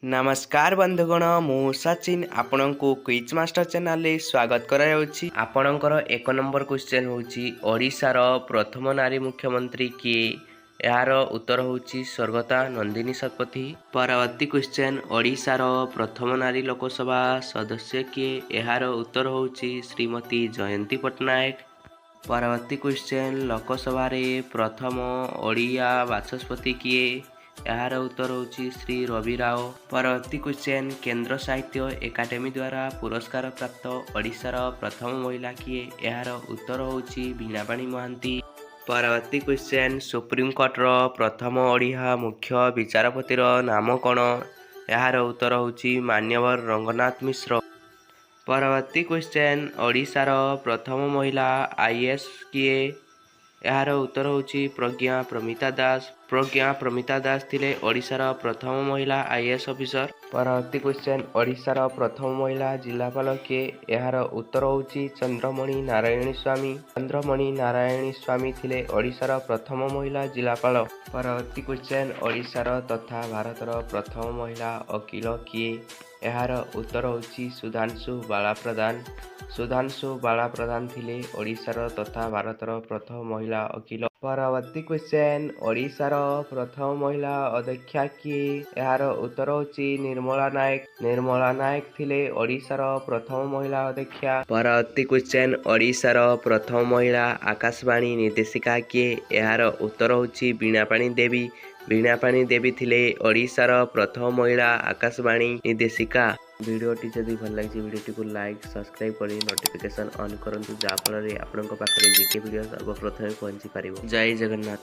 नमस्कार बंधुगण मु सचिन आपण को क्विज मास्टर चैनल रे स्वागत करायाउछि। आपणकर एक नंबर क्वेश्चन होछि ओडिशार प्रथम नारी मुख्यमंत्री किए। यार उत्तर होछि स्वर्गता नंदिनी शतपथी। परवर्ती क्वेश्चन ओडिशार प्रथम नारी लोकसभा सदस्य किए। यार उत्तर होछि श्रीमती जयंती पटनायक। परवर्ती क्वेश्चन लोकसभा रे प्रथम ओडिया बाचस्पति किए। यार उत्तर होछि श्री रवि राव। परवर्ती क्वेश्चन केंद्र साहित्य एकाडेमी द्वारा पुरस्कार प्राप्त ओडिशार प्रथम महिला किए। यार उत्तर होछि वीणापाणी महांती। परवर्ती क्वेश्चन सुप्रीम कोर्टर प्रथम ओडिया मुख्य विचारपतिर नाम कौन। यार उत्तर होछि मान्यवर रंगनाथ मिश्र। परवर्ती क्वेश्चन ओडिशार प्रथम महिला आईएएस किए। यार उत्तर होछि प्रज्ञा प्रमिता दास। प्रज्ञा प्रमिता दास थिले ओडिशार प्रथम महिला आईएएस ऑफिसर। परवर्ती क्वेश्चन ओडिशार प्रथम महिला जिलापाल किए। यार उत्तर होछि चंद्रमणि नारायणी स्वामी। चंद्रमणि नारायणी स्वामी थिले ओडिशार प्रथम महिला जिलापाल। परवर्ती क्वेश्चन ओडिशार तथा भारतर प्रथम महिला वकील किए। यार उत्तर होछि सुधांशु बाला प्रधान। सुधांशु बाला प्रधान थिले ओडिशार तथा भारतर प्रथम महिला वकील। परवर्ती क्वेश्चन ओडिशार प्रथम महिला अध्यक्षा किए। यार उत्तर होछि निर्मला नायक। निर्मला नायक थिले ओडिशार प्रथम महिला अध्यक्षा। परवर्ती क्वेश्चन ओडिशार प्रथम महिला आकाशवाणी निर्देशिका किए। यार उत्तर होछि वीणापाणी देवी। वीणापाणी देवी थिले ओडिशार प्रथम महिला आकाशवाणी निर्देशिका। वीडियोटी जदि भल लगी वीडियोटी को लाइक सब्सक्राइब कर नोटिफिकेशन ऑन करंतु जहाँफल आपंक पाखे जीके वीडियो सर्वप्रथमे पहुँची पार। जय जगन्नाथ।